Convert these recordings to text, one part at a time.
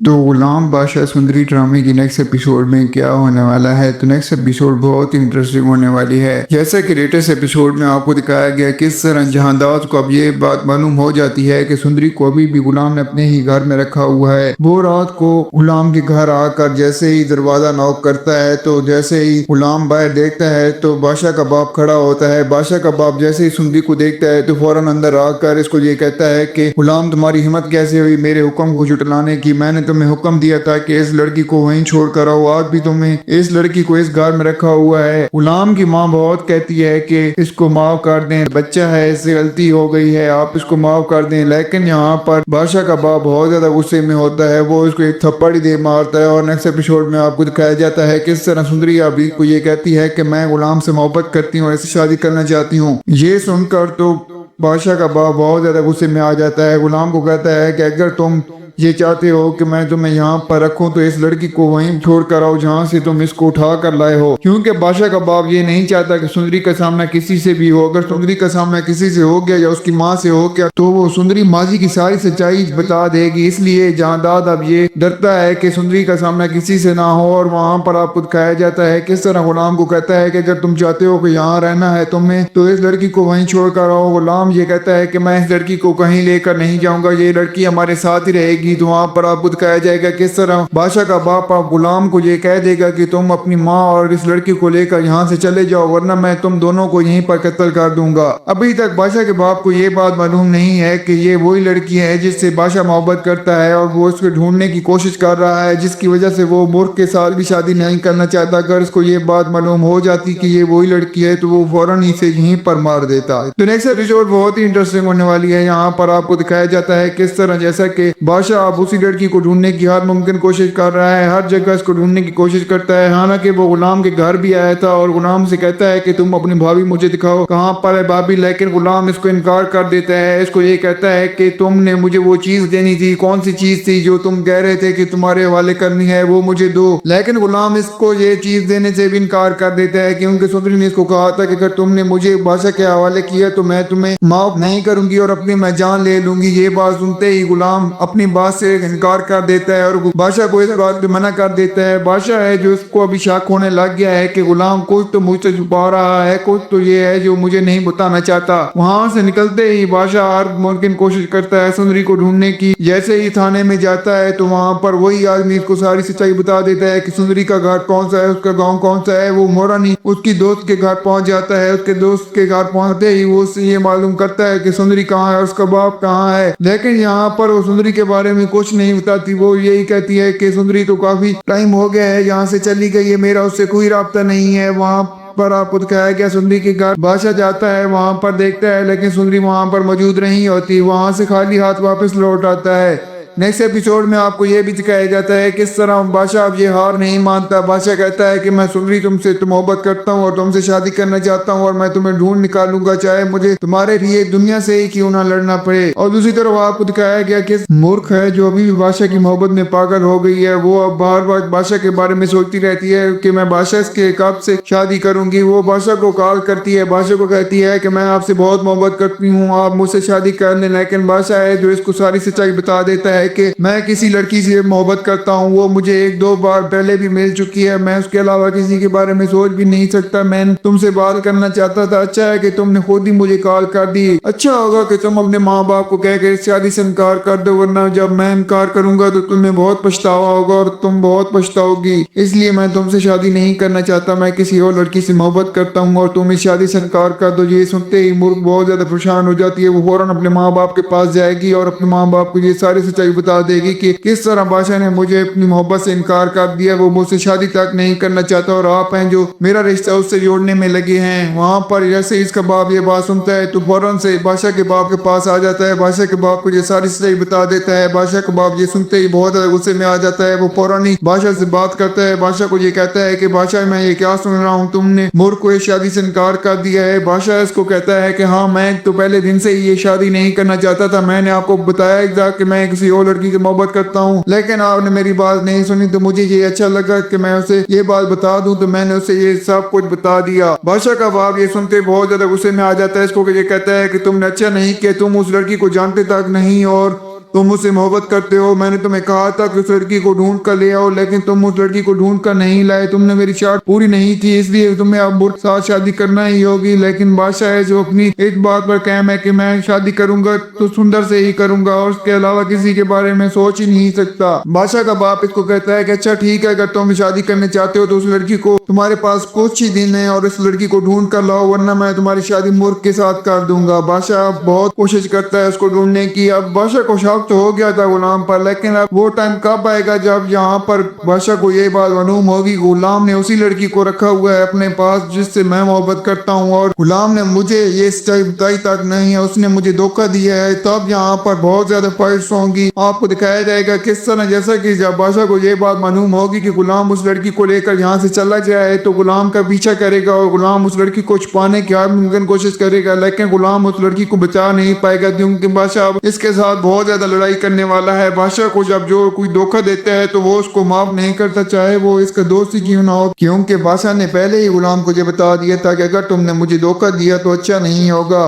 तो गुलाम बादशाह सुंदरी ड्रामे की नेक्स्ट एपिसोड में क्या होने वाला है। तो नेक्स्ट एपिसोड बहुत ही इंटरेस्टिंग होने वाली है। जैसा कि लेटेस्ट एपिसोड में आपको दिखाया गया किस तरह जहांदाज को अब ये बात मालूम हो जाती है कि सुंदरी को अभी भी गुलाम ने अपने ही घर में रखा हुआ है। वो रात को गुलाम के घर आकर जैसे ही दरवाजा नॉक करता है तो जैसे ही गुलाम बाहर देखता है तो बादशाह का बाप खड़ा होता है। बादशाह का बाप जैसे ही सुंदरी को देखता है तो फौरन अंदर आकर इसको ये कहता है कि गुलाम तुम्हारी हिम्मत कैसे हुई मेरे हुक्म को झुटलाने की। मैंने तुम्हें हुक्म दिया था कि इस लड़की को वहीं छोड़ कर आओ। आज भी तुमने इस लड़की को इस घर में रखा हुआ है। गुलाम की माँ बहुत कहती है कि इसको माफ कर दें, बच्चा है, इससे गलती हो गई है, आप इसको माफ कर दें। लेकिन यहाँ पर बादशाह का बाप बहुत ज्यादा गुस्से में होता है। वो इसको एक थप्पड़ ही दे मारता है। और नेक्स्ट एपिसोड में आपको दिखाया जाता है किस तरह सुंदरी अभी को ये कहती है कि मैं गुलाम से मोहब्बत करती हूँ, ऐसी शादी करना चाहती हूँ। ये सुनकर तो बादशाह का बाप बहुत ज्यादा गुस्से में आ जाता है। गुलाम को कहता है कि अगर तुम ये चाहते हो कि मैं तुम्हें यहाँ पर रखूं तो इस लड़की को वहीं छोड़ कर आओ जहाँ से तुम इसको उठा कर लाए हो। क्योंकि बादशाह का बाप ये नहीं चाहता कि सुंदरी का सामना किसी से भी हो। अगर सुंदरी का सामना किसी से हो गया या उसकी माँ से हो गया तो वो सुंदरी माजी की सारी सच्चाई बता देगी। इसलिए जहांदाद अब ये डरता है कि सुंदरी का सामना किसी से ना हो। और वहाँ पर आपको दिखाया जाता है किस तरह गुलाम को कहता है कि अगर तुम चाहते हो कि यहाँ रहना है तुम्हें तो इस लड़की को वहीं छोड़ कर आओ। गुलाम ये कहता है कि मैं इस लड़की को कहीं लेकर नहीं जाऊंगा, ये लड़की हमारे साथ ही रहेगी। तो वहाँ पर आपको दिखाया जाएगा किस तरह बादशाह का बाप आप गुलाम को ये कह देगा कि तुम अपनी माँ और इस लड़की को लेकर यहाँ से चले जाओ वरना मैं तुम दोनों को यहीं पर कत्ल कर दूंगा। अभी तक बादशाह के बाप को ये बात मालूम नहीं है कि ये वही लड़की है जिससे बादशाह मोहब्बत करता है और वो उसको ढूंढने की कोशिश कर रहा है, जिसकी वजह से वो मुल्क के साथ भी शादी नहीं करना चाहता। अगर इसको ये बात मालूम हो जाती कि ये वही लड़की है तो वो फौरन ही से यहीं पर मार देता। तो नेक्स्ट एपिसोड बहुत ही इंटरेस्टिंग होने वाली है। यहाँ पर आपको दिखाया जाता है किस तरह जैसा कि बादशाह अब उसी लड़की को ढूंढने की हर मुमकिन कोशिश कर रहा है, हर जगह इसको ढूंढने की कोशिश करता है। हालांकि वो गुलाम के घर भी आया था और गुलाम से कहता है कि तुम अपनी भाभी मुझे दिखाओ कहाँ पर है भाभी। लेकिन गुलाम इसको इनकार कर देता है। इसको ये कहता है कि तुमने मुझे वो चीज देनी थी, कौन सी चीज थी जो तुम कह रहे थे कि तुम्हारे हवाले करनी है, वो मुझे दो। लेकिन गुलाम इसको ये चीज देने से भी इनकार कर देता है क्योंकि सुंदरी ने इसको कहा था कि अगर तुमने मुझे बादशाह के हवाले किया तो मैं तुम्हें माफ नहीं करूंगी और अपनी मैं जान ले लूंगी। ये बात सुनते ही गुलाम अपनी बात से इनकार कर देता है और बादशाह को इस बात पे मना कर देता है। बादशाह है जो उसको अभी शक होने लग गया है कि गुलाम कुछ तो मुझसे छुपा रहा है, कुछ तो ये है जो मुझे नहीं बताना चाहता। वहां से निकलते ही बादशाह हर मुमकिन कोशिश करता है सुंदरी को ढूंढने की। जैसे ही थाने में जाता है तो वहां पर वही आदमी इसको सारी सच्चाई बता देता है कि सुंदरी का घर कौन सा है, उसका गाँव कौन सा है। वो मोरानी उसकी दोस्त के घर पहुंच जाता है। उसके दोस्त के घर पहुंचते ही वो उससे ये मालूम करता है कि सुंदरी कहाँ है, उसका बाप कहाँ है। लेकिन यहाँ पर वो सुंदरी के बारे में कुछ नहीं बताती। वो यही कहती है कि सुंदरी तो काफी टाइम हो गया है यहाँ से चली गई है, मेरा उससे कोई राब्ता नहीं है। वहाँ पर आपको दिखाया गया सुंदरी के घर बादशाह जाता है, वहां पर देखता है लेकिन सुंदरी वहां पर मौजूद नहीं होती। वहां से खाली हाथ वापस लौट आता है। नेक्स्ट एपिसोड में आपको ये भी दिखाया जाता है किस तरह बादशाह अब ये हार नहीं मानता। बादशाह कहता है कि मैं सुंदरी तुमसे तो मोहब्बत करता हूँ और तुमसे शादी करना चाहता हूँ और मैं तुम्हें ढूंढ निकालूंगा चाहे मुझे तुम्हारे लिए दुनिया से ही क्यों ना लड़ना पड़े। और दूसरी तरफ आपको दिखाया गया कि मूर्ख है जो अभी भी बादशाह की मोहब्बत में पागल हो गई है। वो अब बार बार बादशाह के बारे में सोचती रहती है कि मैं बादशाह के कब से शादी करूंगी। वो बादशाह को कॉल करती है, बादशाह को कहती है कि मैं आपसे बहुत मोहब्बत करती हूँ, आप मुझसे शादी कर लें। लेकिन बादशाह है जो इसको सारी सच्चाई बता देता है कि मैं किसी लड़की से मोहब्बत करता हूँ, वो मुझे एक दो बार पहले भी मिल चुकी है, मैं उसके अलावा किसी के बारे में सोच भी नहीं सकता। मैं तुमसे बात करना चाहता था, अच्छा है कि तुमने खुद ही मुझे कॉल कर दी। अच्छा होगा कि तुम अपने माँ बाप को कह के शादी से इनकार कर दो वरना जब मैं इनकार करूंगा तो तुम्हें बहुत पछतावा होगा और तुम बहुत पछताओगी। इसलिए मैं तुमसे शादी नहीं करना चाहता, मैं किसी और लड़की से मोहब्बत करता हूँ और तुम इस शादी से इनकार कर दो। ये सुनते ही मूर्ख बहुत ज्यादा परेशान हो जाती है। वो फौरन अपने माँ बाप के पास जाएगी और अपने माँ बाप को ये सारी सच्चाई बता देगी कि किस तरह बादशाह ने मुझे अपनी मोहब्बत से इनकार कर दिया, वो मुझसे शादी तक नहीं करना चाहता और आप हैं जो मेरा रिश्ता उससे जोड़ने में लगे हैं। वहां पर जैसे इसका बाप ये बात सुनता है तो फौरन से बादशाह के बाप के पास आ जाता है। बादशाह के बाप को ये सारी सच्चाई बता देता है। बादशाह का बाप ये सुनते ही बहुत ज्यादा गुस्से में आ जाता है। वो फौरन ही बादशाह से बात करता है। बादशाह को ये कहता है कि बादशाह मैं ये क्या सुन रहा हूँ, तुमने मूर्ख को इस शादी से इनकार कर दिया है। बादशाह इसको कहता है कि हाँ मैं तो पहले दिन से ही ये शादी नहीं करना चाहता था, मैंने आपको बताया था कि मैं किसी और लड़की से मोहब्बत करता हूँ लेकिन आपने मेरी बात नहीं सुनी तो मुझे ये अच्छा लगा कि मैं उसे ये बात बता दूं तो मैंने उसे ये सब कुछ बता दिया। बादशाह का बाप ये सुनते बहुत ज्यादा गुस्से में आ जाता है। इसको ये कहता है कि तुमने अच्छा नहीं किया, तुम उस लड़की को जानते तक नहीं और तुम मुझसे मोहब्बत करते हो, मैंने तुम्हें कहा था कि उस लड़की को ढूंढ कर ले आओ, लेकिन तुम उस लड़की को ढूंढ कर नहीं लाए। तुमने मेरी शर्त पूरी नहीं की, इसलिए तुम्हें अब मुझसे साथ शादी करना ही होगी। लेकिन बादशाह है जो अपनी इस बात पर कायम है कि मैं शादी करूंगा तो सुंदर से ही करूंगा और उसके अलावा किसी के बारे में सोच ही नहीं सकता। बादशाह का बाप इसको कहता है कि अच्छा ठीक है, अगर तुम शादी करने चाहते हो तो उस लड़की को, तुम्हारे पास कुछ ही दिन है और उस लड़की को ढूंढ कर लाओ, वरना मैं तुम्हारी शादी मुर्ग के साथ कर दूंगा। बादशाह बहुत कोशिश करता है उसको ढूंढने की। अब बादशाह को शौक तो हो गया था गुलाम पर, लेकिन अब वो टाइम कब आएगा जब यहाँ पर बादशाह को ये बात मालूम होगी, गुलाम ने उसी लड़की को रखा हुआ है अपने पास जिससे मैं मोहब्बत करता हूँ, और गुलाम ने मुझे ये सच्चाई बताई तक नहीं है, उसने मुझे धोखा दिया है। तब यहाँ पर बहुत ज्यादा फाइट्स होंगी, आपको दिखाया जाएगा किस तरह, जैसा कि जब बादशाह को ये बात मालूम होगी कि गुलाम उस लड़की को लेकर यहाँ से चला जाए तो गुलाम का पीछा करेगा और गुलाम उस लड़की को छुपाने की हर मुमकिन कोशिश करेगा, लेकिन गुलाम उस लड़की को बचा नहीं पाएगा क्योंकि बादशाह इसके साथ बहुत ज्यादा लड़ाई करने वाला है। बादशाह को जब जो कोई धोखा देता है तो वो उसको माफ नहीं करता, चाहे वो इसका दोस्त ही क्यों ना हो, क्योंकि बादशाह ने पहले ही गुलाम को ये बता दिया था कि अगर तुमने मुझे धोखा दिया तो अच्छा नहीं होगा।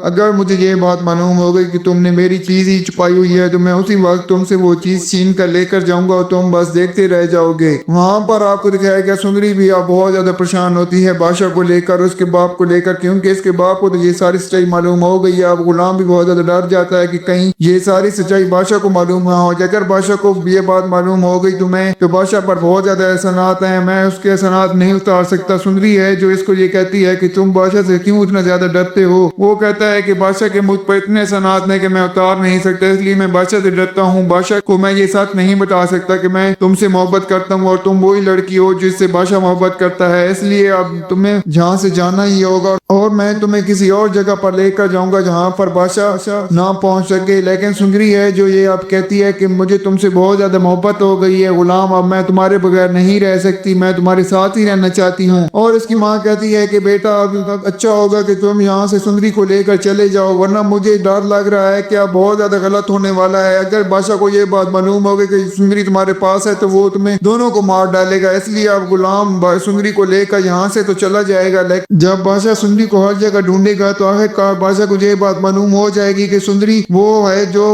अगर मुझे ये बात मालूम हो गई कि तुमने मेरी चीज ही छुपाई हुई है तो मैं उसी वक्त तुमसे वो चीज छीन कर लेकर जाऊंगा और तुम बस देखते रह जाओगे। वहां पर आपको दिखाया गया सुंदरी भी अब बहुत ज्यादा परेशान होती है बादशाह को लेकर, उसके बाप को लेकर, क्योंकि इसके बाप को तो ये सारी सच्चाई मालूम हो गई है। अब गुलाम भी बहुत ज्यादा डर जाता है कि कहीं ये सारी सच्चाई बादशाह को मालूम ना हो जाए। अगर बादशाह को ये बात मालूम हो गई तुम्हें तो बादशाह पर बहुत ज्यादा एहसानात हैं, मैं उसके एहसानात नहीं उतार सकता। सुंदरी है जो इसको ये कहती है कि तुम बादशाह से क्यों इतना ज्यादा डरते हो। वो कहता है कि बादशाह के मुझ पर इतने एहसानात हैं कि मैं उतार नहीं सकता, इसलिए मैं बादशाह से डरता हूँ। बादशाह को मैं ये सच नहीं बता सकता कि मैं तुमसे मोहब्बत करता हूँ और तुम वही लड़की हो जिससे बादशाह मोहब्बत करता है, इसलिए अब तुम्हें जहाँ से जाना ही होगा और मैं तुम्हें किसी और जगह पर लेकर जाऊंगा जहाँ पर बादशाह ना पहुँच सके। लेकिन सुंदरी है जो ये अब कहती है कि मुझे तुमसे बहुत ज्यादा मोहब्बत हो गई है गुलाम, अब मैं तुम्हारे बगैर नहीं रह सकती, मैं तुम्हारे साथ ही रहना चाहती हूँ। और इसकी माँ कहती है कि बेटा अब अच्छा होगा कि तुम यहाँ से सुंदरी को लेकर चले जाओ, वरना मुझे डर लग रहा है कि अब बहुत ज्यादा गलत होने वाला है। अगर बादशाह को ये बात मालूम होगी कि सुंदरी तुम्हारे पास है तो वो तुम्हें दोनों को मार डालेगा, इसलिए अब गुलाम सुंदरी को लेकर यहाँ से तो चला जाएगा। लेकिन जब बादशाह सुंदरी को हर जगह ढूंढेगा तो आखिरकार बादशाह को ये बात मालूम हो जाएगी कि सुंदरी वो है जो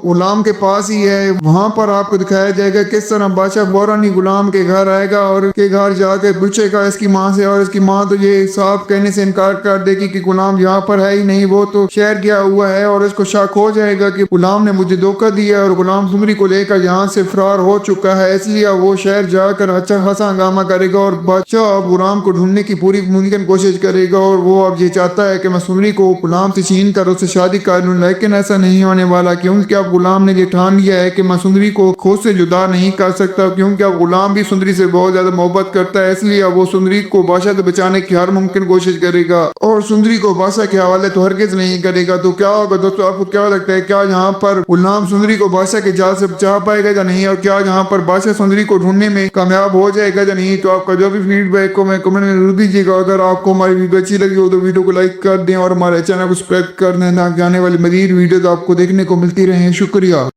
गुलाम के पास ही है। वहां पर आपको दिखाया जाएगा किस तरह बादशाह फौरन ही गुलाम के घर आएगा और के घर जाके पूछेगा इसकी माँ से, और इसकी माँ तो ये साफ कहने से इनकार कर देगी कि गुलाम यहाँ पर है ही नहीं, वो तो शहर गया हुआ है। और इसको शक हो जाएगा कि गुलाम ने मुझे धोखा दिया और गुलाम सुंदरी को लेकर यहाँ से फरार हो चुका है, इसलिए वो शहर जाकर अच्छा खासा हंगामा करेगा और बादशाह अब गुलाम को ढूंढने की पूरी मुमकिन कोशिश करेगा। और वो अब ये चाहता है कि मैं सुंदरी को गुलाम से छीन कर उससे शादी कर लूं, लेकिन ऐसा नहीं होने वाला क्योंकि अब गुलाम ने ये ठान लिया है कि मैं सुंदरी को खुद से जुदा नहीं कर सकता, क्योंकि अब गुलाम भी सुंदरी से बहुत ज्यादा मोहब्बत करता है, इसलिए अब वो सुंदरी को बादशाह से बचाने की हर मुमकिन कोशिश करेगा और सुंदरी को बादशाह के हवाले तो हरगिज नहीं करेगा। तो क्या होगा दोस्तों, आपको क्या लगता है, क्या यहाँ पर गुलाम सुंदरी को बादशाह के जाल से बचा पाएगा या नहीं, और क्या यहाँ पर बादशाह सुंदरी को ढूंढने में कामयाब हो जाएगा या नहीं? तो आपका जो भी फीडबैक हो मैं कमेंट में जरूर दीजिएगा। अगर आपको हमारी वीडियो अच्छी लगी हो तो वीडियो को लाइक कर दें और हमारे चैनल को सब्सक्राइब कर दें ताकि आने वाली मजीद वीडियोस आपको देखने को मिलती रहे। शुक्रिया।